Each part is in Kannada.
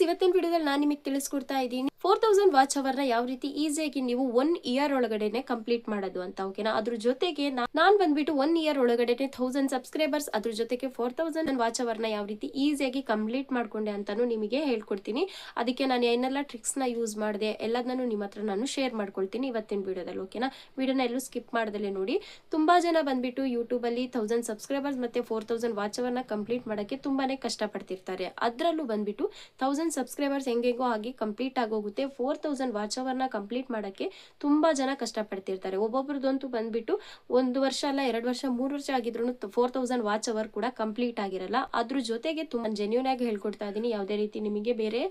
ಇವತ್ತಿನ ವಿಡಿಯೋದಲ್ಲಿ ನಾನು ನಿಮಗೆ ತಿಳಿಸ್ಕೊಡ್ತಾ ಇದ್ದೀನಿ 4000 ವಾಚ್ ಅವರ್ ನ ಯಾವ ರೀತಿ ಈಸಿಯಾಗಿ ನೀವು 1 ಇಯರ್ ಒಳಗಡೆನೆ ಕಂಪ್ಲೀಟ್ ಮಾಡೋದು ಅಂತ. ಓಕೆನಾ, ಅದ್ರ ಜೊತೆಗೆ ನಾನು ಬಂದ್ಬಿಟ್ಟು 1 ಇಯರ್ ಒಳಗಡೆನೆ 1000 ಸಬ್ಸ್ಕ್ರೈಬರ್ಸ್, ಅದ್ರ ಜೊತೆಗೆ 4000 ವಾಚ್ ಅವರ್ ನ ಯಾವ ರೀತಿ ಈಸಿಯಾಗಿ ಕಂಪ್ಲೀಟ್ ಮಾಡ್ಕೊಂಡೆ ಅಂತಾನು ನಿಮಗೆ ಹೇಳ್ಕೊಡ್ತೀನಿ. ಅದಕ್ಕೆ ನಾನು ಏನೆಲ್ಲ ಟ್ರಿಕ್ಸ್ ನ ಯೂಸ್ ಮಾಡಿದೆ ಎಲ್ಲದನ್ನು ನಿಮ್ಮ ಹತ್ರ ನಾನು ಶೇರ್ ಮಾಡ್ಕೊಳ್ತೀನಿ ಇವತ್ತಿನ ವಿಡಿಯೋದಲ್ಲಿ. ಓಕೆನಾ, ವಿಡಿಯೋನ ಎಲ್ಲೂ ಸ್ಕಿಪ್ ಮಾಡ್ದಲೇ ನೋಡಿ. ತುಂಬಾ ಜನ ಬಂದ್ಬಿಟ್ಟು ಯೂಟ್ಯೂಬ್ ಅಲ್ಲಿ 1000 ಸಬ್ಸ್ಕ್ರೈಬರ್ಸ್ ಮತ್ತೆ 4000 ವಾಚ್ ಅವರ್ ನ ಕಂಪ್ಲೀಟ್ ಮಾಡಕ್ಕೆ ತುಂಬಾನೇ ಕಷ್ಟ ಪಡ್ತಿರ್ತಾರೆ. ಅದ್ರಲ್ಲೂ ಬಂದ್ಬಿಟ್ಟು 1000 ಸಬ್ಸ್ಕ್ರೈಬರ್ಸ್ ಹೆಂಗೆಗೋ ಆಗಿ ಕಂಪ್ಲೀಟ್ ಆಗೋಗುತ್ತೆ. 4000 ವಾಚ್ ಅವರ್ ನ ಕಂಪ್ಲೀಟ್ ಮಾಡಕ್ಕೆ ತುಂಬಾ ಜನ ಕಷ್ಟ ಪಡ್ತಿರ್ತಾರೆ. ಒಬ್ಬೊಬ್ರದಂತೂ ಬಂದ್ಬಿಟ್ಟು 1 ವರ್ಷ ಅಲ್ಲ 2 ವರ್ಷ 3 ವರ್ಷ ಆಗಿದ್ರು 4000 ವಾಚ್ ಅವರ್ ಕೂಡ ಕಂಪ್ಲೀಟ್ ಆಗಿರಲ್ಲ. ಅದ್ರ ಜೊತೆಗೆ ತುಂಬಾ ಜೆನ್ಯೂನ್ ಆಗಿ ಹೇಳ್ಕೊಡ್ತಾ ಇದೀನಿ. ಯಾವುದೇ ರೀತಿ ನಿಮಗೆ ಬೇರೆ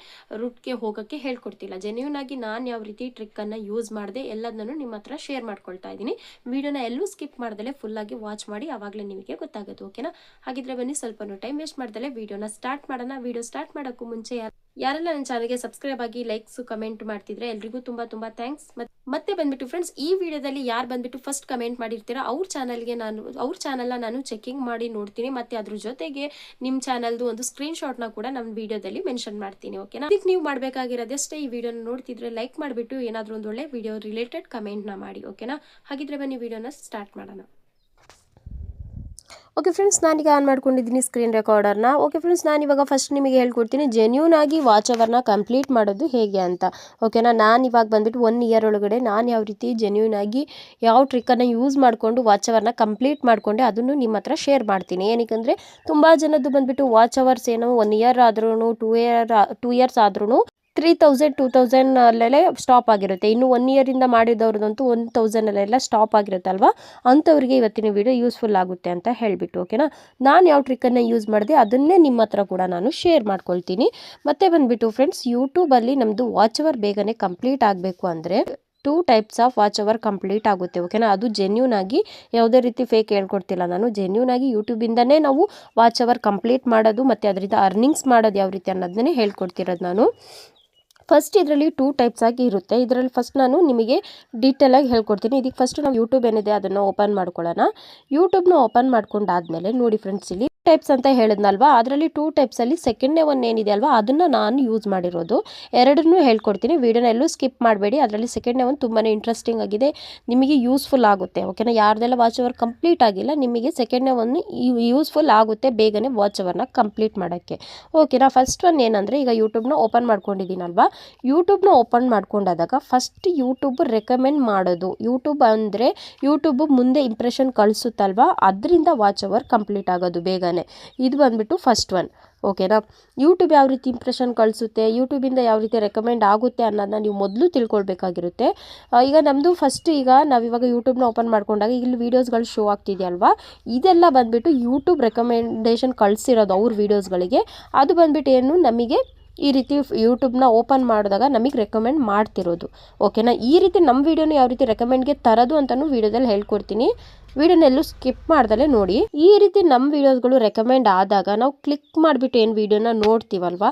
ರೂಟ್ಗೆ ಹೋಗಕ್ಕೆ ಹೇಳ್ಕೊಡ್ತಿಲ್ಲ. ಜೆನ್ಯೂನ್ ಆಗಿ ನಾನು ಯಾವ ರೀತಿ ಟ್ರಿಕ್ ಅನ್ನ ಯೂಸ್ ಮಾಡಿದೆ ಎಲ್ಲದನ್ನು ನಿಮ್ಮ ಹತ್ರ ಶೇರ್ ಮಾಡ್ಕೊಳ್ತಾ ಇದ್ದೀನಿ. ವಿಡಿಯೋನ ಎಲ್ಲೂ ಸ್ಕಿಪ್ ಮಾಡ್ದಲೆ ಫುಲ್ ಆಗಿ ವಾಚ್ ಮಾಡಿ, ಅವಾಗಲೇ ನಿಮಗೆ ಗೊತ್ತಾಗುತ್ತೆ. ಓಕೆನಾ, ಹಾಗಿದ್ರೆ ಬನ್ನಿ ಸ್ವಲ್ಪ ಟೈಮ್ ವೇಸ್ಟ್ ಮಾಡ್ದಲೆ ವಿಡಿಯೋನ ಸ್ಟಾರ್ಟ್ ಮಾಡೋಣ. ವಿಡಿಯೋ ಸ್ಟಾರ್ಟ್ ಮಾಡೋಕ್ಕೂ ಮುಂಚೆ ಯಾರೆಲ್ಲ ನನ್ನ ಚಾನಲ್ಗೆ ಸಬ್ಸ್ಕ್ರೈಬ್ ಆಗಿ ಲೈಕ್ಸ್ ಕಮೆಂಟ್ ಮಾಡ್ತಿದ್ರೆ ಎಲ್ರಿಗೂ ತುಂಬಾ ಥ್ಯಾಂಕ್ಸ್. ಮತ್ತೆ ಬಂದ್ಬಿಟ್ಟು ಫ್ರೆಂಡ್ಸ್, ಈ ವಿಡಿಯೋದಲ್ಲಿ ಯಾರು ಬಂದ್ಬಿಟ್ಟು ಫಸ್ಟ್ ಕಮೆಂಟ್ ಮಾಡಿರ್ತೀರಾ ಅವ್ರ ಚಾನಲ್ನ ನಾನು ಚೆಕಿಂಗ್ ಮಾಡಿ ನೋಡ್ತೀನಿ. ಮತ್ತೆ ಅದ್ರ ಜೊತೆಗೆ ನಿಮ್ಮ ಚಾನಲ್ದು ಒಂದು ಸ್ಕ್ರೀನ್ ಶಾಟ್ ನ ಕೂಡ ನಮ್ಮ ವಿಡಿಯೋದಲ್ಲಿ ಮೆನ್ಷನ್ ಮಾಡ್ತೀನಿ. ಓಕೆನಾ, ಇದಕ್ಕೆ ನೀವು ಮಾಡಬೇಕಾಗಿರೋದಷ್ಟೇ ಈ ವಿಡಿಯೋನ ನೋಡ್ತಿದ್ರೆ ಲೈಕ್ ಮಾಡಿಬಿಟ್ಟು ಏನಾದರೂ ಒಂದು ಒಳ್ಳೆ ವಿಡಿಯೋ ರಿಲೇಟೆಡ್ ಕಮೆಂಟ್ ನ ಮಾಡಿ. ಓಕೆನಾ, ಹಾಗಿದ್ರೆ ಬನ್ನಿ ವಿಡಿಯೋನ ಸ್ಟಾರ್ಟ್ ಮಾಡೋಣ. ಓಕೆ ಫ್ರೆಂಡ್ಸ್, ನಾನೀಗ ಆನ್ ಮಾಡ್ಕೊಂಡಿದ್ದೀನಿ ಸ್ಕ್ರೀನ್ ರೆಕಾರ್ಡರ್ನ. ಓಕೆ ಫ್ರೆಂಡ್ಸ್, ನಾನಿವಾಗ ಫಸ್ಟ್ ನಿಮಗೆ ಹೇಳ್ಕೊಡ್ತೀನಿ ಜೆನ್ಯೂನ್ ಆಗಿ ವಾಚ್ ಅವರ್ನ ಕಂಪ್ಲೀಟ್ ಮಾಡೋದು ಹೇಗೆ ಅಂತ. ಓಕೆನಾ, ನಾನು ಇವಾಗ ಬಂದ್ಬಿಟ್ಟು 1 ಇಯರ್ ಒಳಗಡೆ ನಾನು ಯಾವ ರೀತಿ ಜೆನ್ಯೂನ್ ಆಗಿ ಯಾವ ಟ್ರಿಕ್ಕನ್ನು ಯೂಸ್ ಮಾಡಿಕೊಂಡು ವಾಚ್ ಅವರ್ನ ಕಂಪ್ಲೀಟ್ ಮಾಡಿಕೊಂಡೆ ಅದನ್ನು ನಿಮ್ಮ ಹತ್ರ ಶೇರ್ ಮಾಡ್ತೀನಿ. ಏನಕ್ಕೆ ತುಂಬ ಜನದ್ದು ಬಂದ್ಬಿಟ್ಟು ವಾಚ್ ಅವರ್ಸ್ ಏನೋ 1 ಇಯರ್ ಆದ್ರೂ 2 ಇಯರ್ಸ್ ಆದ್ರೂ 3000 2000 ಅಲ್ಲೆಲ್ಲ ಸ್ಟಾಪ್ ಆಗಿರುತ್ತೆ. ಇನ್ನು 1 ಇಯರಿಂದ ಮಾಡಿದವ್ರದಂತೂ 1000 ಅಲ್ಲೆಲ್ಲ ಸ್ಟಾಪ್ ಆಗಿರುತ್ತಲ್ವಾ, ಅಂಥವ್ರಿಗೆ ಇವತ್ತಿನ ವಿಡಿಯೋ ಯೂಸ್ಫುಲ್ ಆಗುತ್ತೆ ಅಂತ ಹೇಳಿಬಿಟ್ಟು. ಓಕೆನಾ, ನಾನು ಯಾವ ಟ್ರಿಕ್ಕನ್ನು ಯೂಸ್ ಮಾಡಿದೆ ಅದನ್ನೇ ನಿಮ್ಮ ಹತ್ರ ಕೂಡ ನಾನು ಶೇರ್ ಮಾಡ್ಕೊಳ್ತೀನಿ. ಮತ್ತೆ ಬಂದುಬಿಟ್ಟು ಫ್ರೆಂಡ್ಸ್, ಯೂಟ್ಯೂಬಲ್ಲಿ ನಮ್ಮದು ವಾಚ್ ಅವರ್ ಬೇಗನೆ ಕಂಪ್ಲೀಟ್ ಆಗಬೇಕು ಅಂದರೆ 2 types of watch hour complete ಆಗುತ್ತೆ. ಓಕೆನಾ, ಅದು ಜೆನ್ಯೂನ್ ಆಗಿ ಯಾವುದೇ ರೀತಿ ಫೇಕ್ ಹೇಳ್ಕೊಡ್ತಿಲ್ಲ ನಾನು. ಜೆನ್ಯೂನ್ ಆಗಿ ಯೂಟ್ಯೂಬಿಂದನೇ ನಾವು ವಾಚ್ ಅವರ್ ಕಂಪ್ಲೀಟ್ ಮಾಡೋದು ಮತ್ತು ಅದರಿಂದ ಅರ್ನಿಂಗ್ಸ್ ಮಾಡೋದು ಯಾವ ರೀತಿ ಅನ್ನೋದನ್ನೇ ಹೇಳ್ಕೊಡ್ತಿರೋದು ನಾನು. ಫಸ್ಟ್ ಇದರಲ್ಲಿ 2 ಟೈಪ್ಸ್ ಆಗಿ ಇರುತ್ತೆ. ಇದರಲ್ಲಿ ಫಸ್ಟ್ ನಾನು ನಿಮಗೆ ಡೀಟೇಲ್ ಆಗಿ ಹೇಳ್ಕೊಡ್ತೀನಿ. ಇದಕ್ಕೆ ಫಸ್ಟ್ ನಾವು ಯೂಟ್ಯೂಬ್ ಏನಿದೆ ಅದನ್ನು ಓಪನ್ ಮಾಡ್ಕೊಳ್ಳೋಣ. ಯೂಟ್ಯೂಬ್ನ ಓಪನ್ ಮಾಡ್ಕೊಂಡಾದ್ಮೇಲೆ ನೋಡಿ ಫ್ರೆಂಡ್ಸ್, ಇಲ್ಲಿ ಟೈಪ್ಸ್ ಅಂತ ಹೇಳಿದ್ನಲ್ವಾ, ಅದರಲ್ಲಿ 2 ಟೈಪ್ಸಲ್ಲಿ ಸೆಕೆಂಡ್ನೇ ಒನ್ ಏನಿದೆ ಅಲ್ವಾ ಅದನ್ನು ನಾನು ಯೂಸ್ ಮಾಡಿರೋದು. ಎರಡನ್ನೂ ಹೇಳ್ಕೊಡ್ತೀನಿ. ವಿಡಿಯೋನ ಎಲ್ಲೂ ಸ್ಕಿಪ್ ಮಾಡಬೇಡಿ. ಅದರಲ್ಲಿ ಸೆಕೆಂಡ್ನೇ ಒನ್ ತುಂಬಾ ಇಂಟ್ರೆಸ್ಟಿಂಗ್ ಆಗಿದೆ, ನಿಮಗೆ ಯೂಸ್ಫುಲ್ ಆಗುತ್ತೆ. ಓಕೆನಾ, ಯಾರ್ದೆಲ್ಲ ವಾಚ್ ಅವರ್ ಕಂಪ್ಲೀಟ್ ಆಗಿಲ್ಲ ನಿಮಗೆ ಸೆಕೆಂಡ್ನೇ ಒನ್ ಯೂಸ್ಫುಲ್ ಆಗುತ್ತೆ ಬೇಗನೆ ವಾಚ್ ಅವರ್ನ ಕಂಪ್ಲೀಟ್ ಮಾಡೋಕ್ಕೆ. ಓಕೆನಾ, ಫಸ್ಟ್ ಒನ್ ಏನಂದರೆ, ಈಗ ಯೂಟ್ಯೂಬ್ನ ಓಪನ್ ಮಾಡ್ಕೊಂಡಿದ್ದೀನಲ್ವಾ, ಯೂಟ್ಯೂಬ್ನ ಓಪನ್ ಮಾಡ್ಕೊಂಡಾದಾಗ ಫಸ್ಟ್ ಯೂಟ್ಯೂಬ್ ರೆಕಮೆಂಡ್ ಮಾಡೋದು. ಯೂಟ್ಯೂಬ್ ಅಂದರೆ ಯೂಟ್ಯೂಬ್ ಮುಂದೆ ಇಂಪ್ರೆಷನ್ ಕಳಿಸುತ್ತಲ್ವಾ, ಅದರಿಂದ ವಾಚ್ ಅವರ್ ಕಂಪ್ಲೀಟ್ ಆಗೋದು ಬೇಗನೆ. ಇದು ಬಂದ್ಬಿಟ್ಟು ಫಸ್ಟ್ ಒನ್. ಓಕೆನಾ, ಯೂಟ್ಯೂಬ್ ಯಾವ ರೀತಿ ಇಂಪ್ರೆಷನ್ ಕಳಿಸುತ್ತೆ, ಯೂಟ್ಯೂಬಿಂದ ಯಾವ ರೀತಿ ರೆಕಮೆಂಡ್ ಆಗುತ್ತೆ ಅನ್ನೋದನ್ನ ನೀವು ಮೊದಲು ತಿಳ್ಕೊಳ್ಬೇಕಾಗಿರುತ್ತೆ. ಈಗ ನಮ್ಮದು ಫಸ್ಟ್ ಈಗ ನಾವಿವಾಗ ಯೂಟ್ಯೂಬ್ನ ಓಪನ್ ಮಾಡ್ಕೊಂಡಾಗ ಇಲ್ಲಿ ವೀಡಿಯೋಸ್ಗಳು ಶೋ ಆಗ್ತಿದೆಯಲ್ವಾ, ಇದೆಲ್ಲ ಬಂದುಬಿಟ್ಟು ಯೂಟ್ಯೂಬ್ ರೆಕಮೆಂಡೇಷನ್ ಕಳಿಸಿರೋದು ಅವ್ರ ವೀಡಿಯೋಸ್ಗಳಿಗೆ. ಅದು ಬಂದುಬಿಟ್ಟು ಏನು ನಮಗೆ ಈ ರೀತಿ ಯೂಟ್ಯೂಬ್ನ ಓಪನ್ ಮಾಡಿದಾಗ ನಮಗೆ ರೆಕಮೆಂಡ್ ಮಾಡ್ತಿರೋದು. ಓಕೆನಾ, ಈ ರೀತಿ ನಮ್ಮ ವೀಡಿಯೋನ ಯಾವ ರೀತಿ ರೆಕಮೆಂಡ್ಗೆ ತರೋದು ಅಂತಲೂ ವೀಡಿಯೋದಲ್ಲಿ ಹೇಳ್ಕೊಡ್ತೀನಿ. ವಿಡಿಯೋನೆಲ್ಲೂ ಸ್ಕಿಪ್ ಮಾಡ್ದಲೇ ನೋಡಿ. ಈ ರೀತಿ ನಮ್ಮ ವೀಡಿಯೋಸ್ಗಳು ರೆಕಮೆಂಡ್ ಆದಾಗ ನಾವು ಕ್ಲಿಕ್ ಮಾಡಿಬಿಟ್ಟು ಏನು ವೀಡಿಯೋನ ನೋಡ್ತೀವಲ್ವ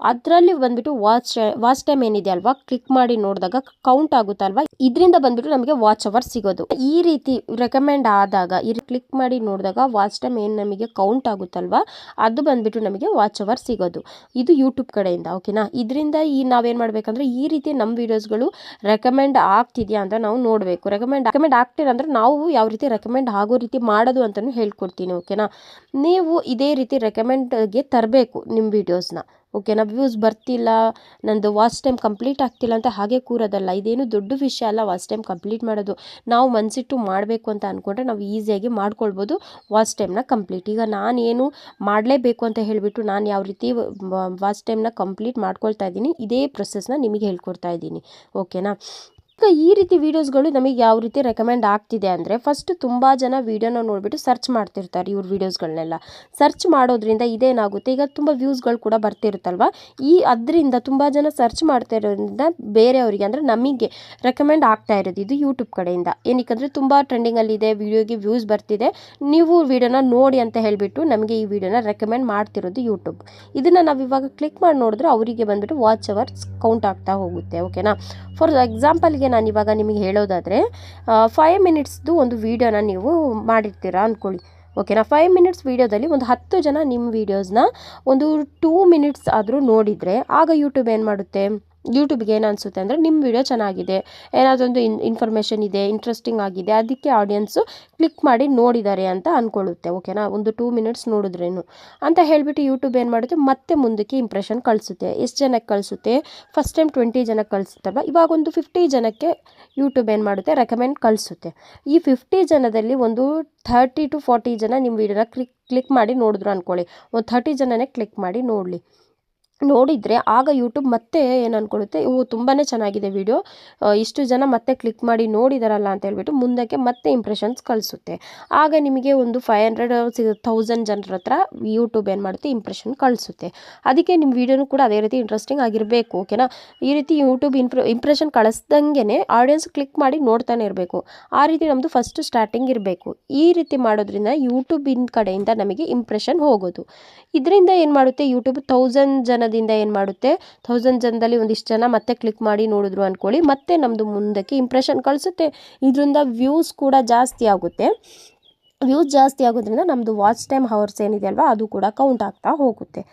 ಅದರಲ್ಲಿ ಬಂದುಬಿಟ್ಟು ವಾಚ್ ಟೈಮ್ ಏನಿದೆ ಅಲ್ವಾ ಕ್ಲಿಕ್ ಮಾಡಿ ನೋಡಿದಾಗ ಕೌಂಟ್ ಆಗುತ್ತಲ್ವ, ಇದರಿಂದ ಬಂದುಬಿಟ್ಟು ನಮಗೆ ವಾಚ್ ಅವರ್ ಸಿಗೋದು. ಈ ರೀತಿ ರೆಕಮೆಂಡ್ ಆದಾಗ ಕ್ಲಿಕ್ ಮಾಡಿ ನೋಡಿದಾಗ ವಾಚ್ ಟೈಮ್ ಏನು ನಮಗೆ ಕೌಂಟ್ ಆಗುತ್ತಲ್ವ ಅದು ಬಂದುಬಿಟ್ಟು ನಮಗೆ ವಾಚ್ ಅವರ್ ಸಿಗೋದು. ಇದು ಯೂಟ್ಯೂಬ್ ಕಡೆಯಿಂದ. ಓಕೆನಾ, ಇದರಿಂದ ನಾವೇನು ಮಾಡಬೇಕಂದ್ರೆ ಈ ರೀತಿ ನಮ್ಮ ವೀಡಿಯೋಸ್ಗಳು ರೆಕಮೆಂಡ್ ಆಗ್ತಿದೆಯಾ ಅಂತ ನಾವು ನೋಡಬೇಕು. ರೆಕಮೆಂಡ್ ಆಗ್ತಿಲ್ಲ ಅಂದರೆ ನಾವು ಯಾವ ರೀತಿ ರೆಕಮೆಂಡ್ ಆಗೋ ರೀತಿ ಮಾಡೋದು ಅಂತಲೂ ಹೇಳ್ಕೊಡ್ತೀನಿ. ಓಕೆನಾ, ನೀವು ಇದೇ ರೀತಿ ರೆಕಮೆಂಡ್ಗೆ ತರಬೇಕು ನಿಮ್ಮ ವೀಡಿಯೋಸ್ನ. ಓಕೆನಾ, ವ್ಯೂಸ್ ಬರ್ತಿಲ್ಲ, ನಂದು ವಾಚ್ ಟೈಮ್ ಕಂಪ್ಲೀಟ್ ಆಗ್ತಿಲ್ಲ ಅಂತ ಹಾಗೆ ಕೂರೋದಲ್ಲ. ಇದೇನು ದೊಡ್ಡ ವಿಷಯ ಅಲ್ಲ ವಾಚ್ ಟೈಮ್ ಕಂಪ್ಲೀಟ್ ಮಾಡೋದು. ನಾವು ಮನಸ್ಸಿಟ್ಟು ಮಾಡಬೇಕು ಅಂತ ಅಂದ್ಕೊಂಡ್ರೆ ನಾವು ಈಸಿಯಾಗಿ ಮಾಡ್ಕೊಳ್ಬೋದು ವಾಚ್ ಟೈಮ್ನ ಕಂಪ್ಲೀಟ್. ಈಗ ನಾನೇನು ಮಾಡಲೇಬೇಕು ಅಂತ ಹೇಳಿಬಿಟ್ಟು ನಾನು ಯಾವ ರೀತಿ ವಾಚ್ ಟೈಮ್ನ ಕಂಪ್ಲೀಟ್ ಮಾಡ್ಕೊಳ್ತಾ ಇದ್ದೀನಿ ಇದೇ ಪ್ರೊಸೆಸ್ನ ನಿಮಗೆ ಹೇಳ್ಕೊಡ್ತಾ ಇದ್ದೀನಿ. ಓಕೆನಾ, ಈಗ ಈ ರೀತಿ ವೀಡಿಯೋಸ್ಗಳು ನಮಗೆ ಯಾವ ರೀತಿ ರೆಕಮೆಂಡ್ ಆಗ್ತಿದೆ ಅಂದರೆ, ಫಸ್ಟ್ ತುಂಬ ಜನ ವೀಡಿಯೋನ ನೋಡಿಬಿಟ್ಟು ಸರ್ಚ್ ಮಾಡ್ತಿರ್ತಾರೆ. ಇವ್ರ ವೀಡಿಯೋಸ್ಗಳನ್ನೆಲ್ಲ ಸರ್ಚ್ ಮಾಡೋದ್ರಿಂದ ಇದೇನಾಗುತ್ತೆ, ಈಗ ತುಂಬ ವ್ಯೂಸ್ಗಳು ಕೂಡ ಬರ್ತಿರುತ್ತಲ್ವ, ಅದರಿಂದ ತುಂಬ ಜನ ಸರ್ಚ್ ಮಾಡ್ತಾ ಇರೋದ್ರಿಂದ ಬೇರೆಯವರಿಗೆ ಅಂದರೆ ನಮಗೆ ರೆಕಮೆಂಡ್ ಆಗ್ತಾ ಇರೋದು ಇದು ಯೂಟ್ಯೂಬ್ ಕಡೆಯಿಂದ. ಏನಕ್ಕೆ ತುಂಬ ಟ್ರೆಂಡಿಂಗಲ್ಲಿದೆ, ವೀಡಿಯೋಗೆ ವ್ಯೂಸ್ ಬರ್ತಿದೆ, ನೀವು ವೀಡಿಯೋನ ನೋಡಿ ಅಂತ ಹೇಳಿಬಿಟ್ಟು ನಮಗೆ ಈ ವಿಡಿಯೋನ ರೆಕಮೆಂಡ್ ಮಾಡ್ತಿರೋದು ಯೂಟ್ಯೂಬ್. ಇದನ್ನು ನಾವು ಇವಾಗ ಕ್ಲಿಕ್ ಮಾಡಿ ನೋಡಿದ್ರೆ ಅವರಿಗೆ ಬಂದುಬಿಟ್ಟು ವಾಚ್ ಅವರ್ಸ್ ಕೌಂಟ್ ಆಗ್ತಾ ಹೋಗುತ್ತೆ. ಓಕೆನಾ, ಫಾರ್ ಎಕ್ಸಾಂಪಲ್ಗೆ ನಾನು ಇವಾಗ ನಿಮಗೆ ಹೇಳೋದಾದರೆ 5 ಮಿನಿಟ್ಸ್ದು ಒಂದು ವೀಡಿಯೋನ ನೀವು ಮಾಡಿರ್ತೀರಾ ಅಂದ್ಕೊಳ್ಳಿ. ಓಕೆನಾ. 5 ಮಿನಿಟ್ಸ್ ವೀಡಿಯೋದಲ್ಲಿ ಒಂದು 10 ಜನ ನಿಮ್ಮ ವೀಡಿಯೋಸ್ನ ಒಂದು 2 ಮಿನಿಟ್ಸ್ ಆದರೂ ನೋಡಿದರೆ ಆಗ ಯೂಟ್ಯೂಬ್ ಏನು ಮಾಡುತ್ತೆ, ಯೂಟ್ಯೂಬ್ಗೆ ಏನು ಅನಿಸುತ್ತೆ ಅಂದರೆ ನಿಮ್ಮ ವಿಡಿಯೋ ಚೆನ್ನಾಗಿದೆ, ಏನಾದರೊಂದು ಇನ್ಫಾರ್ಮೇಷನ್ ಇದೆ, ಇಂಟ್ರೆಸ್ಟಿಂಗ್ ಆಗಿದೆ, ಅದಕ್ಕೆ ಆಡಿಯನ್ಸು ಕ್ಲಿಕ್ ಮಾಡಿ ನೋಡಿದ್ದಾರೆ ಅಂತ ಅಂದ್ಕೊಳ್ಳುತ್ತೆ. ಓಕೆನಾ. ಒಂದು 2 ಮಿನಿಟ್ಸ್ ನೋಡಿದ್ರೇನು ಅಂತ ಹೇಳಿಬಿಟ್ಟು ಯೂಟ್ಯೂಬ್ ಏನು ಮಾಡುತ್ತೆ, ಮತ್ತೆ ಮುಂದಕ್ಕೆ ಇಂಪ್ರೆಷನ್ ಕಳಿಸುತ್ತೆ. ಎಷ್ಟು ಜನಕ್ಕೆ ಕಳಿಸುತ್ತೆ, ಫಸ್ಟ್ ಟೈಮ್ 20 ಜನಕ್ಕೆ ಕಳಿಸುತ್ತಲ್ವ, ಇವಾಗ ಒಂದು 50 ಜನಕ್ಕೆ ಯೂಟ್ಯೂಬ್ ಏನು ಮಾಡುತ್ತೆ, ರೆಕಮೆಂಡ್ ಕಳಿಸುತ್ತೆ. ಈ 50 ಜನದಲ್ಲಿ ಒಂದು 30 to 40 ಜನ ನಿಮ್ಮ ವಿಡಿಯೋನ ಕ್ಲಿಕ್ ಮಾಡಿ ನೋಡಿದ್ರು ಅಂದ್ಕೊಳ್ಳಿ, ಒಂದು 30 ಜನನೇ ಕ್ಲಿಕ್ ಮಾಡಿ ನೋಡಿದರೆ ಆಗ ಯೂಟ್ಯೂಬ್ ಮತ್ತೆ ಏನು ಅಂದ್ಕೊಳ್ಳುತ್ತೆ, ಇವು ತುಂಬಾ ಚೆನ್ನಾಗಿದೆ ವಿಡಿಯೋ, ಇಷ್ಟು ಜನ ಮತ್ತೆ ಕ್ಲಿಕ್ ಮಾಡಿ ನೋಡಿದಾರಲ್ಲ ಅಂತ ಹೇಳ್ಬಿಟ್ಟು ಮುಂದಕ್ಕೆ ಮತ್ತೆ ಇಂಪ್ರೆಷನ್ಸ್ ಕಳಿಸುತ್ತೆ. ಆಗ ನಿಮಗೆ ಒಂದು 500-1000 ಜನರ ಹತ್ರ ಯೂಟ್ಯೂಬ್ ಏನು ಮಾಡುತ್ತೆ, ಇಂಪ್ರೆಷನ್ ಕಳಿಸುತ್ತೆ. ಅದಕ್ಕೆ ನಿಮ್ಮ ವಿಡಿಯೋನು ಕೂಡ ಅದೇ ರೀತಿ ಇಂಟ್ರೆಸ್ಟಿಂಗ್ ಆಗಿರಬೇಕು. ಓಕೆನಾ. ಈ ರೀತಿ ಯೂಟ್ಯೂಬ್ ಇಂಪ್ರೆಷನ್ ಕಳಿಸ್ದಂಗೆ ಆಡಿಯನ್ಸ್ ಕ್ಲಿಕ್ ಮಾಡಿ ನೋಡ್ತಾನೆ ಇರಬೇಕು. ಆ ರೀತಿ ನಮ್ಮದು ಫಸ್ಟ್ ಸ್ಟಾರ್ಟಿಂಗ್ ಇರಬೇಕು. ಈ ರೀತಿ ಮಾಡೋದ್ರಿಂದ ಯೂಟ್ಯೂಬಿನ ಕಡೆಯಿಂದ ನಮಗೆ ಇಂಪ್ರೆಷನ್ ಹೋಗೋದು. ಇದರಿಂದ ಏನು ಮಾಡುತ್ತೆ, ಯೂಟ್ಯೂಬ್ 1000 ಜನದಿಂದ ಏನು ಮಾಡುತ್ತೆ, 1000 ಜನದಲ್ಲಿ ಒಂದಿಷ್ಟು ಜನ ಮತ್ತೆ ಕ್ಲಿಕ್ ಮಾಡಿ ನೋಡಿದ್ರು ಅಂದ್ಕೊಳ್ಳಿ, ಮತ್ತೆ ನಮ್ಮದು ಮುಂದಕ್ಕೆ ಇಂಪ್ರೆಷನ್ ಕಳಿಸುತ್ತೆ. ಇದರಿಂದ ವ್ಯೂಸ್ ಕೂಡ ಜಾಸ್ತಿ ಆಗುತ್ತೆ. ವ್ಯೂಸ್ ಜಾಸ್ತಿ ಆಗೋದ್ರಿಂದ ನಮ್ಮದು ವಾಚ್ ಟೈಮ್ ಹವರ್ಸ್ ಏನಿದೆ ಅಲ್ವಾ, ಅದು ಕೂಡ ಕೌಂಟ್ ಆಗ್ತಾ ಹೋಗುತ್ತೆ.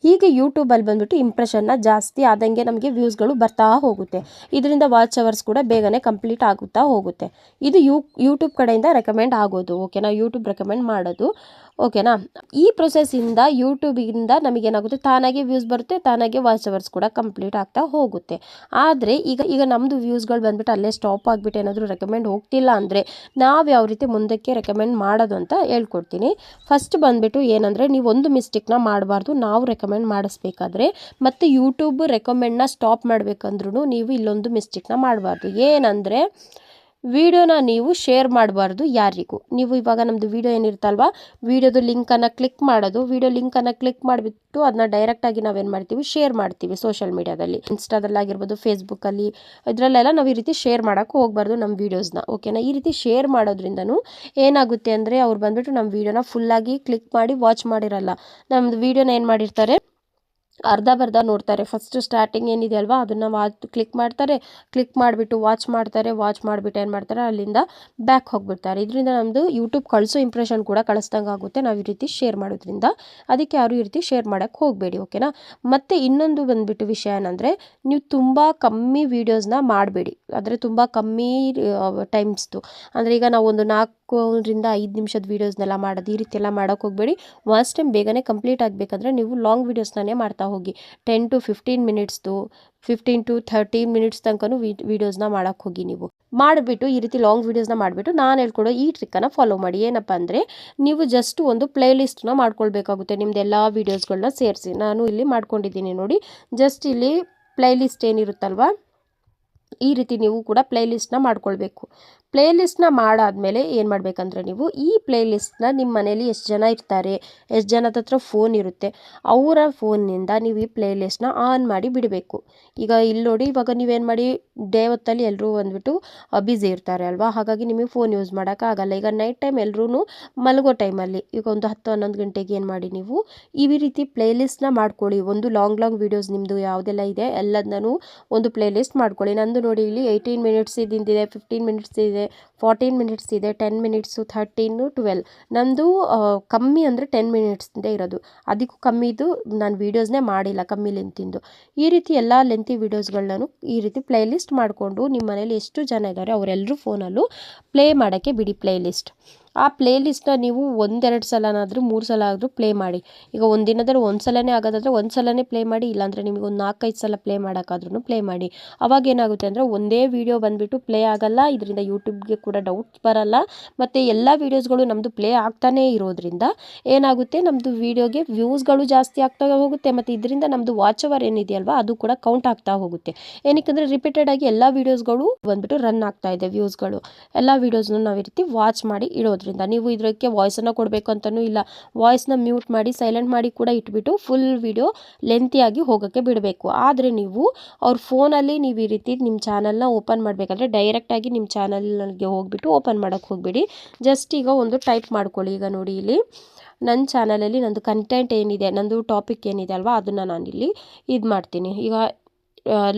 ಹೀಗೆ ಯೂಟ್ಯೂಬಲ್ಲಿ ಬಂದುಬಿಟ್ಟು ಇಂಪ್ರೆಷನ್ನ ಜಾಸ್ತಿ ಆದಂಗೆ ನಮಗೆ ವ್ಯೂಸ್ಗಳು ಬರ್ತಾ ಹೋಗುತ್ತೆ. ಇದರಿಂದ ವಾಚ್ ಅವರ್ಸ್ ಕೂಡ ಬೇಗನೆ ಕಂಪ್ಲೀಟ್ ಆಗುತ್ತಾ ಹೋಗುತ್ತೆ. ಇದು ಯೂಟ್ಯೂಬ್ ಕಡೆಯಿಂದ ರೆಕಮೆಂಡ್ ಆಗೋದು. ಓಕೆನಾ. ಯೂಟ್ಯೂಬ್ ರೆಕಮೆಂಡ್ ಮಾಡೋದು. ಓಕೆನಾ. ಈ ಪ್ರೊಸೆಸ್ಸಿಂದ ಯೂಟ್ಯೂಬಿಂದ ನಮಗೇನಾಗುತ್ತೆ, ತಾನಾಗೆ ವ್ಯೂಸ್ ಬರುತ್ತೆ, ತಾನಾಗೆ ವಾಚ್ ಅವರ್ಸ್ ಕೂಡ ಕಂಪ್ಲೀಟ್ ಆಗ್ತಾ ಹೋಗುತ್ತೆ. ಆದರೆ ಈಗ ನಮ್ಮದು ವ್ಯೂಸ್ಗಳು ಬಂದುಬಿಟ್ಟು ಅಲ್ಲೇ ಸ್ಟಾಪ್ ಆಗಿಬಿಟ್ಟು ಏನಾದರೂ ರೆಕಮೆಂಡ್ ಹೋಗ್ತಿಲ್ಲ ಅಂದರೆ ನಾವು ಯಾವ ರೀತಿ ಮುಂದಕ್ಕೆ ರೆಕಮೆಂಡ್ ಮಾಡೋದು ಅಂತ ಹೇಳ್ಕೊಡ್ತೀನಿ. ಫಸ್ಟ್ ಬಂದುಬಿಟ್ಟು ಏನಂದರೆ, ನೀವು ಒಂದು ಮಿಸ್ಟೇಕ್ನ ಮಾಡಬಾರ್ದು. ನಾವು ರೆಕಮೆಂಡ್ ಮಾಡಿಸ್ಬೇಕಾದ್ರೆ ಮತ್ತು ಯೂಟ್ಯೂಬ್ ರೆಕಮೆಂಡ್ನ ಸ್ಟಾಪ್ ಮಾಡಬೇಕಂದ್ರೂ ನೀವು ಇಲ್ಲೊಂದು ಮಿಸ್ಟೇಕ್ನ ಮಾಡಬಾರ್ದು. ಏನಂದರೆ, ವಿಡಿಯೋನ ನೀವು ಶೇರ್ ಮಾಡಬಾರ್ದು ಯಾರಿಗೂ. ನೀವು ಇವಾಗ ನಮ್ಮದು ವಿಡಿಯೋ ಏನಿರುತ್ತಲ್ವ, ವಿಡಿಯೋದು ಲಿಂಕನ್ನು ಕ್ಲಿಕ್ ಮಾಡೋದು, ವಿಡಿಯೋ ಲಿಂಕನ್ನು ಕ್ಲಿಕ್ ಮಾಡಿಬಿಟ್ಟು ಅದನ್ನ ಡೈರೆಕ್ಟಾಗಿ ನಾವೇನು ಮಾಡ್ತೀವಿ, ಶೇರ್ ಮಾಡ್ತೀವಿ ಸೋಷಿಯಲ್ ಮೀಡಿಯಾದಲ್ಲಿ, ಇನ್ಸ್ಟಾದಲ್ಲಾಗಿರ್ಬೋದು, ಫೇಸ್ಬುಕ್ಕಲ್ಲಿ, ಇದರಲ್ಲೆಲ್ಲ ನಾವು ಈ ರೀತಿ ಶೇರ್ ಮಾಡೋಕ್ಕೆ ಹೋಗಬಾರ್ದು ನಮ್ಮ ವೀಡಿಯೋಸ್ನ. ಓಕೆನಾ. ಈ ರೀತಿ ಶೇರ್ ಮಾಡೋದ್ರಿಂದನೂ ಏನಾಗುತ್ತೆ ಅಂದರೆ, ಅವ್ರು ಬಂದುಬಿಟ್ಟು ನಮ್ಮ ವೀಡಿಯೋನ ಫುಲ್ಲಾಗಿ ಕ್ಲಿಕ್ ಮಾಡಿ ವಾಚ್ ಮಾಡಿರಲ್ಲ, ನಮ್ಮದು ವೀಡಿಯೋನ ಏನು ಮಾಡಿರ್ತಾರೆ, ಅರ್ಧ ನೋಡ್ತಾರೆ. ಫಸ್ಟ್ ಸ್ಟಾರ್ಟಿಂಗ್ ಏನಿದೆ ಅಲ್ವಾ, ಅದನ್ನು ಕ್ಲಿಕ್ ಮಾಡ್ತಾರೆ, ಕ್ಲಿಕ್ ಮಾಡಿಬಿಟ್ಟು ವಾಚ್ ಮಾಡಿಬಿಟ್ಟು ಏನು ಮಾಡ್ತಾರೆ, ಅಲ್ಲಿಂದ ಬ್ಯಾಕ್ ಹೋಗಿಬಿಡ್ತಾರೆ. ಇದರಿಂದ ನಮ್ಮದು ಯೂಟ್ಯೂಬ್ ಕಳಿಸೋ ಇಂಪ್ರೆಷನ್ ಕೂಡ ಕಳಿಸ್ದಂಗೆ ಆಗುತ್ತೆ ನಾವು ಈ ರೀತಿ ಶೇರ್ ಮಾಡೋದ್ರಿಂದ. ಅದಕ್ಕೆ ಯಾರು ಈ ರೀತಿ ಶೇರ್ ಮಾಡೋಕ್ಕೆ ಹೋಗಬೇಡಿ. ಓಕೆನಾ. ಮತ್ತು ಇನ್ನೊಂದು ಬಂದುಬಿಟ್ಟು ವಿಷಯ ಏನಂದರೆ, ನೀವು ತುಂಬ ಕಮ್ಮಿ ವೀಡಿಯೋಸ್ನ ಮಾಡಬೇಡಿ. ಅಂದರೆ ತುಂಬ ಕಮ್ಮಿ ಟೈಮ್ಸ್ದು, ಅಂದರೆ ಈಗ ನಾವು ಒಂದು 4ರಿಂದ 5 ನಿಮಿಷದ ವೀಡಿಯೋಸ್ನೆಲ್ಲ ಮಾಡೋದು, ಈ ರೀತಿ ಎಲ್ಲ ಮಾಡೋಕ್ಕೆ ಹೋಗಬೇಡಿ. ವಾಚ್ ಟೈಮ್ ಬೇಗನೆ ಕಂಪ್ಲೀಟ್ ಆಗಬೇಕಂದ್ರೆ ನೀವು ಲಾಂಗ್ ವೀಡಿಯೋಸ್ನೇ ಮಾಡ್ತಾ ಹೋಗಿ. 10 to 15 ಮಿನಿಟ್ಸ್ದು, 15 to 30 ಮಿನಿಟ್ಸ್ ತನಕನೂ ವೀಡಿಯೋಸ್ನ ಮಾಡೋಕ್ಕೆ ಹೋಗಿ. ನೀವು ಮಾಡಿಬಿಟ್ಟು ಈ ರೀತಿ ಲಾಂಗ್ ವೀಡಿಯೋಸ್ನ ಮಾಡಿಬಿಟ್ಟು ನಾನು ಹೇಳ್ಕೊಡೋ ಈ ಟ್ರಿಕ್ಕನ್ನು ಫಾಲೋ ಮಾಡಿ. ಏನಪ್ಪ ಅಂದರೆ, ನೀವು ಜಸ್ಟ್ ಒಂದು ಪ್ಲೇ ಲಿಸ್ಟ್ನ ಮಾಡ್ಕೊಳ್ಬೇಕಾಗುತ್ತೆ ನಿಮ್ಮದೆಲ್ಲ ವೀಡಿಯೋಸ್ಗಳನ್ನ ಸೇರಿಸಿ. ನಾನು ಇಲ್ಲಿ ಮಾಡ್ಕೊಂಡಿದ್ದೀನಿ ನೋಡಿ. ಜಸ್ಟ್ ಇಲ್ಲಿ ಪ್ಲೇ ಲಿಸ್ಟ್ ಏನಿರುತ್ತಲ್ವ, ಈ ರೀತಿ ನೀವು ಕೂಡ ಪ್ಲೇ ಲಿಸ್ಟ್ನ ಮಾಡ್ಕೊಳ್ಬೇಕು. ಪ್ಲೇ ಲಿಸ್ಟ್ನ ಮಾಡಾದಮೇಲೆ ಏನು ಮಾಡಬೇಕಂದ್ರೆ, ನೀವು ಈ ಪ್ಲೇ ಲಿಸ್ಟ್ನ ನಿಮ್ಮ ಮನೇಲಿ ಎಷ್ಟು ಜನ ಇರ್ತಾರೆ, ಎಷ್ಟು ಜನದ ಹತ್ರ ಫೋನ್ ಇರುತ್ತೆ, ಅವರ ಫೋನ್ನಿಂದ ನೀವು ಈ ಪ್ಲೇ ಲಿಸ್ಟ್ನ ಆನ್ ಮಾಡಿ ಬಿಡಬೇಕು. ಈಗ ಇಲ್ಲಿ ನೋಡಿ, ಇವಾಗ ನೀವೇನು ಮಾಡಿ, ಡೇ ಹೊತ್ತಲ್ಲಿ ಎಲ್ಲರೂ ಬಂದುಬಿಟ್ಟು ಬ್ಯುಸಿ ಇರ್ತಾರೆ ಅಲ್ವಾ, ಹಾಗಾಗಿ ನಿಮಗೆ ಫೋನ್ ಯೂಸ್ ಮಾಡೋಕ್ಕಾಗಲ್ಲ. ಈಗ ನೈಟ್ ಟೈಮ್ ಎಲ್ಲರೂ ಮಲಗೋ ಟೈಮಲ್ಲಿ ಈಗ ಒಂದು 10-11 ಗಂಟೆಗೆ ಏನು ಮಾಡಿ, ನೀವು ಈ ರೀತಿ ಪ್ಲೇ ಲಿಸ್ಟ್ನ ಮಾಡ್ಕೊಳ್ಳಿ. ಒಂದು ಲಾಂಗ್ ವೀಡಿಯೋಸ್ ನಿಮ್ಮದು ಯಾವುದೆಲ್ಲ ಇದೆ ಎಲ್ಲದನ್ನೂ ಒಂದು ಪ್ಲೇ ಲಿಸ್ಟ್ ಮಾಡ್ಕೊಳ್ಳಿ. ನಂದು ನೋಡಿ, ಇಲ್ಲಿ 18 ಮಿನಿಟ್ಸ್ ಇದ್ದಿದೆ, 15 ಮಿನಿಟ್ಸ್ ಇದೆ, 14 ಮಿನಿಟ್ಸ್ ಇದೆ, 10 ಮಿನಿಟ್ಸು, 13, 12. ನಮ್ಮದು ಕಮ್ಮಿ ಅಂದರೆ 10 ಮಿನಿಟ್ಸಿಂದ ಇರೋದು. ಅದಕ್ಕೂ ಕಮ್ಮಿದು ನಾನು ವೀಡಿಯೋಸ್ನೇ ಮಾಡಿಲ್ಲ, ಕಮ್ಮಿ ಲೆಂತಿಂದು. ಈ ರೀತಿ ಎಲ್ಲ ಲೆಂತಿ ವೀಡಿಯೋಸ್ಗಳನ್ನೂ ಈ ರೀತಿ ಪ್ಲೇ ಲಿಸ್ಟ್ ಮಾಡಿಕೊಂಡು ನಿಮ್ಮ ಮನೇಲಿ ಎಷ್ಟು ಜನ ಇದ್ದಾರೆ ಅವರೆಲ್ಲರೂ ಫೋನಲ್ಲೂ ಪ್ಲೇ ಮಾಡೋಕ್ಕೆ ಬಿಡಿ ಪ್ಲೇ ಲಿಸ್ಟ್. ಆ ಪ್ಲೇ ಲಿಸ್ಟ್ನ ನೀವು 1-2 ಸಲನಾದರೂ 3 ಸಲ ಆದರೂ ಪ್ಲೇ ಮಾಡಿ. ಈಗ ಒಂದಿನದಲ್ಲಿ ಒಂದು ಸಲನೇ ಆಗೋದಾದರೆ ಒಂದು ಸಲನೇ ಪ್ಲೇ ಮಾಡಿ, ಇಲ್ಲಾಂದರೆ ನಿಮಗೆ ಒಂದು 4-5 ಸಲ ಪ್ಲೇ ಮಾಡೋಕ್ಕಾದ್ರೂ ಪ್ಲೇ ಮಾಡಿ. ಅವಾಗ ಏನಾಗುತ್ತೆ ಅಂದರೆ, ಒಂದೇ ವೀಡಿಯೋ ಬಂದುಬಿಟ್ಟು ಪ್ಲೇ ಆಗಲ್ಲ, ಇದರಿಂದ ಯೂಟ್ಯೂಬ್ಗೆ ಕೂಡ ಡೌಟ್ಸ್ ಬರಲ್ಲ, ಮತ್ತು ಎಲ್ಲ ವೀಡಿಯೋಸ್ಗಳು ನಮ್ಮದು ಪ್ಲೇ ಆಗ್ತಾನೇ ಇರೋದ್ರಿಂದ ಏನಾಗುತ್ತೆ, ನಮ್ಮದು ವೀಡಿಯೋಗೆ ವ್ಯೂಸ್ಗಳು ಜಾಸ್ತಿ ಆಗ್ತಾ ಹೋಗುತ್ತೆ, ಮತ್ತು ಇದರಿಂದ ನಮ್ಮದು ವಾಚ್ ಅವರ್ ಏನಿದೆಯಲ್ವ ಅದು ಕೂಡ ಕೌಂಟ್ ಆಗ್ತಾ ಹೋಗುತ್ತೆ. ಏನಕ್ಕೆ ರಿಪೀಟೆಡ್ ಆಗಿ ಎಲ್ಲ ವೀಡಿಯೋಸ್ಗಳು ಬಂದುಬಿಟ್ಟು ರನ್ ಆಗ್ತಾ ಇದೆ. ವ್ಯೂಸ್ಗಳು ಎಲ್ಲ ವೀಡಿಯೋಸ್ನ ನಾವು ಈ ರೀತಿ ವಾಚ್ ಮಾಡಿ ಇಡೋದ್ರಿಂದ ನೀವು ಇದಕ್ಕೆ ವಾಯ್ಸನ್ನು ಕೊಡಬೇಕು ಅಂತಲೂ ಇಲ್ಲ, ವಾಯ್ಸ್ನ ಮ್ಯೂಟ್ ಮಾಡಿ ಸೈಲೆಂಟ್ ಮಾಡಿ ಕೂಡ ಇಟ್ಬಿಟ್ಟು ಫುಲ್ ವೀಡಿಯೋ ಲೆಂತಿಯಾಗಿ ಹೋಗೋಕ್ಕೆ ಬಿಡಬೇಕು. ಆದರೆ ನೀವು ಅವ್ರ ಫೋನಲ್ಲಿ ನೀವು ಈ ರೀತಿ ನಿಮ್ಮ ಚಾನಲ್ನ ಓಪನ್ ಮಾಡಬೇಕಾದ್ರೆ ಡೈರೆಕ್ಟಾಗಿ ನಿಮ್ಮ ಚಾನಲ್ಗೆ ಹೋಗ್ಬಿಟ್ಟು ಓಪನ್ ಮಾಡೋಕ್ಕೆ ಹೋಗಬೇಡಿ. ಜಸ್ಟ್ ಈಗ ಒಂದು ಟೈಪ್ ಮಾಡ್ಕೊಳ್ಳಿ. ಈಗ ನೋಡಿ, ಇಲ್ಲಿ ನನ್ನ ಚಾನಲಲ್ಲಿ ನಂದು ಕಂಟೆಂಟ್ ಏನಿದೆ, ನಂದು ಟಾಪಿಕ್ ಏನಿದೆ ಅಲ್ವಾ, ಅದನ್ನು ನಾನಿಲ್ಲಿ ಇದು ಮಾಡ್ತೀನಿ. ಈಗ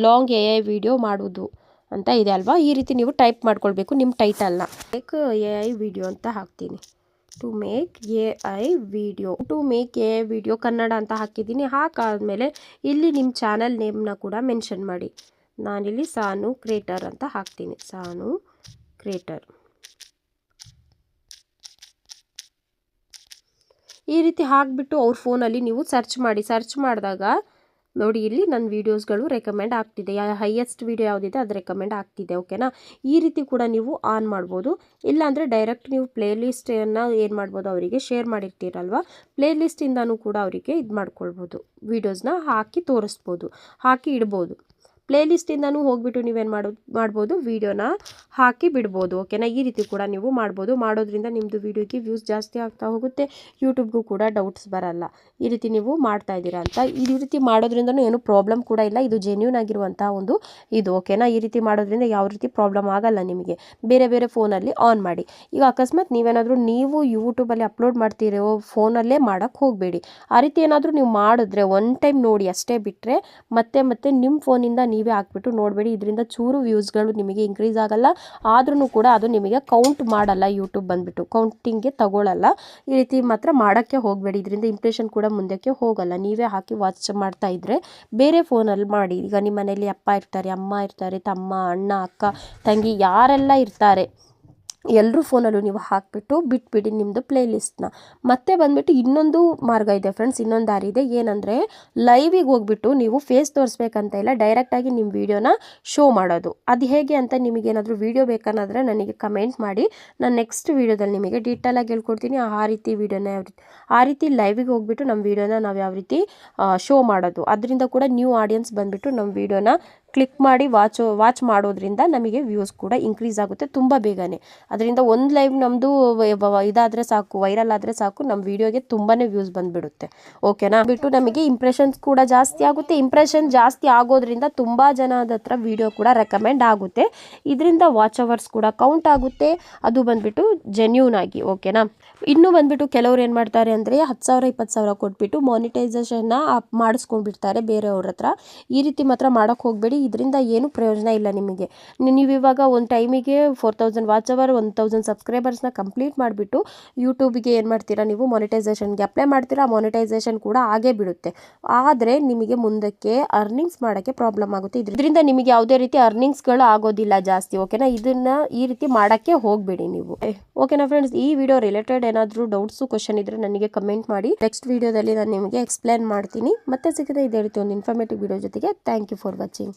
ಲಾಂಗ್ AI ವಿಡಿಯೋ ಮಾಡೋದು ಅಂತ ಇದೆ ಅಲ್ವಾ, ಈ ರೀತಿ ನೀವು ಟೈಪ್ ಮಾಡ್ಕೊಳ್ಬೇಕು ನಿಮ್ಮ ಟೈಟಲ್ನ. AI ವಿಡಿಯೋ ಅಂತ ಹಾಕ್ತೀನಿ. To make A I video Kannada ಅಂತ ಹಾಕಿದ್ದೀನಿ. ಹಾಕಾದ್ಮೇಲೆ ಇಲ್ಲಿ ನಿಮ್ಮ ಚಾನಲ್ ನೇಮ್ನ ಕೂಡ ಮೆನ್ಷನ್ ಮಾಡಿ. ನಾನಿಲ್ಲಿ ಸಾನು ಕ್ರಿಯೇಟರ್ ಅಂತ ಹಾಕ್ತೀನಿ. ಸಾನು ಕ್ರಿಯೇಟರ್ ಈ ರೀತಿ ಹಾಕಿಬಿಟ್ಟು ಅವ್ರ ಫೋನಲ್ಲಿ ನೀವು ಸರ್ಚ್ ಮಾಡಿದಾಗ ನೋಡಿ ಇಲ್ಲಿ ನನ್ನ ವೀಡಿಯೋಸ್ಗಳು ರೆಕಮೆಂಡ್ ಆಗ್ತಿದೆ. ಹೈಯೆಸ್ಟ್ ವೀಡಿಯೋ ಯಾವುದಿದೆ ಅದು ರೆಕಮೆಂಡ್ ಆಗ್ತಿದೆ. ಓಕೆನಾ, ಈ ರೀತಿ ಕೂಡ ನೀವು ಆನ್ ಮಾಡ್ಬೋದು. ಇಲ್ಲಾಂದರೆ ಡೈರೆಕ್ಟ್ ನೀವು ಪ್ಲೇಲಿಸ್ಟನ್ನು ಏನು ಮಾಡ್ಬೋದು, ಅವರಿಗೆ ಶೇರ್ ಮಾಡಿರ್ತೀರಲ್ವ, ಪ್ಲೇಲಿಸ್ಟಿಂದನೂ ಕೂಡ ಅವರಿಗೆ ಇದು ಮಾಡ್ಕೊಳ್ಬೋದು, ವೀಡಿಯೋಸ್ನ ಹಾಕಿ ತೋರಿಸ್ಬೋದು, ಹಾಕಿ ಇಡ್ಬೋದು. ಪ್ಲೇಲಿಸ್ಟಿಂದನೂ ಹೋಗ್ಬಿಟ್ಟು ನೀವೇನು ಮಾಡ್ಬೋದು, ವೀಡಿಯೋನ ಹಾಕಿ ಬಿಡ್ಬೋದು. ಓಕೆನಾ, ಈ ರೀತಿ ಕೂಡ ನೀವು ಮಾಡ್ಬೋದು. ಮಾಡೋದ್ರಿಂದ ನಿಮ್ಮದು ವೀಡಿಯೋಗೆ ವ್ಯೂಸ್ ಜಾಸ್ತಿ ಆಗ್ತಾ ಹೋಗುತ್ತೆ, ಯೂಟ್ಯೂಬ್ಗೂ ಕೂಡ ಡೌಟ್ಸ್ ಬರಲ್ಲ. ಈ ರೀತಿ ನೀವು ಮಾಡ್ತಾ ಇದ್ದೀರಾ ಅಂತ. ಈ ರೀತಿ ಮಾಡೋದ್ರಿಂದನೂ ಏನು ಪ್ರಾಬ್ಲಮ್ ಕೂಡ ಇಲ್ಲ. ಇದು ಜೆನ್ಯೂನ್ ಆಗಿರುವಂಥ ಒಂದು ಇದು. ಓಕೆನಾ, ಈ ರೀತಿ ಮಾಡೋದ್ರಿಂದ ಯಾವ ರೀತಿ ಪ್ರಾಬ್ಲಮ್ ಆಗಲ್ಲ ನಿಮಗೆ. ಬೇರೆ ಫೋನಲ್ಲಿ ಆನ್ ಮಾಡಿ. ಈಗ ಅಕಸ್ಮಾತ್ ನೀವು ಯೂಟ್ಯೂಬಲ್ಲಿ ಅಪ್ಲೋಡ್ ಮಾಡ್ತಿರೋ ಫೋನಲ್ಲೇ ಮಾಡೋಕ್ಕೆ ಹೋಗಬೇಡಿ. ಆ ರೀತಿ ಏನಾದರೂ ನೀವು ಮಾಡಿದ್ರೆ ಒನ್ ಟೈಮ್ ನೋಡಿ ಅಷ್ಟೇ, ಬಿಟ್ಟರೆ ಮತ್ತೆ ನಿಮ್ಮ ಫೋನಿಂದ ನೀವೇ ಹಾಕ್ಬಿಟ್ಟು ನೋಡಬೇಡಿ. ಇದರಿಂದ ಚೂರು ವ್ಯೂಸ್ಗಳು ನಿಮಗೆ ಇನ್ಕ್ರೀಸ್ ಆಗಲ್ಲ. ಆದ್ರೂ ಕೂಡ ಅದು ನಿಮಗೆ ಕೌಂಟ್ ಮಾಡಲ್ಲ. ಯೂಟ್ಯೂಬ್ ಬಂದುಬಿಟ್ಟು ಕೌಂಟಿಂಗ್ಗೆ ತಗೊಳ್ಳಲ್ಲ. ಈ ರೀತಿ ಮಾತ್ರ ಮಾಡೋಕ್ಕೆ ಹೋಗಬೇಡಿ. ಇದರಿಂದ ಇಂಪ್ರೆಷನ್ ಕೂಡ ಮುಂದಕ್ಕೆ ಹೋಗಲ್ಲ. ನೀವೇ ಹಾಕಿ ವಾಚ್ ಮಾಡ್ತಾ ಇದ್ದರೆ ಬೇರೆ ಫೋನಲ್ಲಿ ಮಾಡಿ. ಈಗ ನಿಮ್ಮ ಮನೇಲಿ ಅಪ್ಪ ಇರ್ತಾರೆ, ಅಮ್ಮ ಇರ್ತಾರೆ, ತಮ್ಮ, ಅಣ್ಣ, ಅಕ್ಕ, ತಂಗಿ ಯಾರೆಲ್ಲ ಇರ್ತಾರೆ, ಎಲ್ಲರೂ ಫೋನಲ್ಲೂ ನೀವು ಹಾಕಿಬಿಟ್ಟು ಬಿಟ್ಬಿಡಿ ನಿಮ್ಮದು ಪ್ಲೇಲಿಸ್ಟ್ನ. ಮತ್ತೆ ಬಂದುಬಿಟ್ಟು ಇನ್ನೊಂದು ಮಾರ್ಗ ಇದೆ ಫ್ರೆಂಡ್ಸ್, ಇನ್ನೊಂದು ದಾರಿ ಇದೆ. ಏನಂದರೆ ಲೈವಿಗೆ ಹೋಗ್ಬಿಟ್ಟು ನೀವು ಫೇಸ್ ತೋರಿಸ್ಬೇಕಂತ ಇಲ್ಲ, ಡೈರೆಕ್ಟಾಗಿ ನಿಮ್ಮ ವೀಡಿಯೋನ ಶೋ ಮಾಡೋದು. ಅದು ಹೇಗೆ ಅಂತ ನಿಮಗೇನಾದರೂ ವೀಡಿಯೋ ಬೇಕನ್ನೋದ್ರೆ ನನಗೆ ಕಮೆಂಟ್ ಮಾಡಿ, ನಾನು ನೆಕ್ಸ್ಟ್ ವೀಡಿಯೋದಲ್ಲಿ ನಿಮಗೆ ಡೀಟೇಲಾಗಿ ಹೇಳ್ಕೊಡ್ತೀನಿ. ಆ ರೀತಿ ವೀಡಿಯೋನ ಆ ರೀತಿ ಲೈವಿಗೆ ಹೋಗ್ಬಿಟ್ಟು ನಮ್ಮ ವೀಡಿಯೋನ ನಾವು ಯಾವ ರೀತಿ ಶೋ ಮಾಡೋದು. ಅದರಿಂದ ಕೂಡ ನ್ಯೂ ಆಡಿಯನ್ಸ್ ಬಂದುಬಿಟ್ಟು ನಮ್ಮ ವೀಡಿಯೋನ ಕ್ಲಿಕ್ ಮಾಡಿ ವಾಚ್ ಮಾಡೋದ್ರಿಂದ ನಮಗೆ ವ್ಯೂಸ್ ಕೂಡ ಇನ್ಕ್ರೀಸ್ ಆಗುತ್ತೆ ತುಂಬ ಬೇಗನೆ. ಅದರಿಂದ ಒಂದು ಲೈವ್ ನಮ್ಮದು ಇದಾದರೆ ಸಾಕು, ವೈರಲ್ ಆದರೆ ಸಾಕು, ನಮ್ಮ ವೀಡಿಯೋಗೆ ತುಂಬಾ ವ್ಯೂಸ್ ಬಂದುಬಿಡುತ್ತೆ. ಓಕೆನಾ, ಬಿಟ್ಟು ನಮಗೆ ಇಂಪ್ರೆಷನ್ಸ್ ಕೂಡ ಜಾಸ್ತಿ ಆಗುತ್ತೆ. ಇಂಪ್ರೆಷನ್ ಜಾಸ್ತಿ ಆಗೋದ್ರಿಂದ ತುಂಬ ಜನದ ಹತ್ರ ವೀಡಿಯೋ ಕೂಡ ರೆಕಮೆಂಡ್ ಆಗುತ್ತೆ. ಇದರಿಂದ ವಾಚ್ ಅವರ್ಸ್ ಕೂಡ ಕೌಂಟ್ ಆಗುತ್ತೆ. ಅದು ಬಂದುಬಿಟ್ಟು ಜೆನ್ಯೂನ್ ಆಗಿ. ಓಕೆನಾ, ಇನ್ನೂ ಬಂದುಬಿಟ್ಟು ಕೆಲವ್ರು ಏನು ಮಾಡ್ತಾರೆ ಅಂದರೆ 10,000 20,000 ಕೊಟ್ಬಿಟ್ಟು ಮಾನಿಟೈಸೇಷನ್ನ ಮಾಡಿಸ್ಕೊಂಡ್ಬಿಡ್ತಾರೆ ಬೇರೆಯವ್ರ ಹತ್ರ. ಈ ರೀತಿ ಮಾತ್ರ ಮಾಡೋಕ್ಕೆ ಹೋಗಬೇಡಿ. ಇದರಿಂದ ಏನು ಪ್ರಯೋಜನ ಇಲ್ಲ ನಿಮಗೆ. ನೀವು ಇವಾಗ ಒಂದು ಟೈಮಿಗೆ 4000 ವಾಚ್ ಅವರ್ 1000 ಸಬ್ಸ್ಕ್ರೈಬರ್ಸ್ನ ಕಂಪ್ಲೀಟ್ ಮಾಡಿಬಿಟ್ಟು ಯೂಟ್ಯೂಬಿಗೆ ಏನು ಮಾಡ್ತೀರಾ, ನೀವು ಮಾನಿಟೈಸೇಷನ್ಗೆ ಅಪ್ಲೈ ಮಾಡ್ತೀರಾ. ಮಾನಿಟೈಸೇಷನ್ ಕೂಡ ಆಗೇ ಬಿಡುತ್ತೆ. ಆದರೆ ನಿಮಗೆ ಮುಂದಕ್ಕೆ ಅರ್ನಿಂಗ್ಸ್ ಮಾಡೋಕ್ಕೆ ಪ್ರಾಬ್ಲಮ್ ಆಗುತ್ತೆ. ಇದರಿಂದ ನಿಮಗೆ ಯಾವುದೇ ರೀತಿ ಅರ್ನಿಂಗ್ಸ್ಗಳು ಆಗೋದಿಲ್ಲ ಜಾಸ್ತಿ. ಓಕೆನಾ, ಇದನ್ನು ಈ ರೀತಿ ಮಾಡೋಕ್ಕೆ ಹೋಗಬೇಡಿ ನೀವು. ಓಕೆನಾ ಫ್ರೆಂಡ್ಸ್, ಈ ವಿಡಿಯೋ ರಿಲೇಟೆಡ್ ಏನಾದರೂ ಡೌಟ್ಸು ಕ್ವಶನ್ ಇದ್ದರೆ ನನಗೆ ಕಮೆಂಟ್ ಮಾಡಿ. ನೆಕ್ಸ್ಟ್ ವಿಡಿಯೋದಲ್ಲಿ ನಾನು ನಿಮಗೆ ಎಕ್ಸ್ಪ್ಲೇನ್ ಮಾಡ್ತೀನಿ. ಮತ್ತೆ ಸಿಗುತ್ತೆ ಇದೇ ರೀತಿ ಒಂದು ಇನ್ಫಾರ್ಮೇಟಿವ್ ವಿಡಿಯೋ ಜೊತೆಗೆ. Thank you for watching.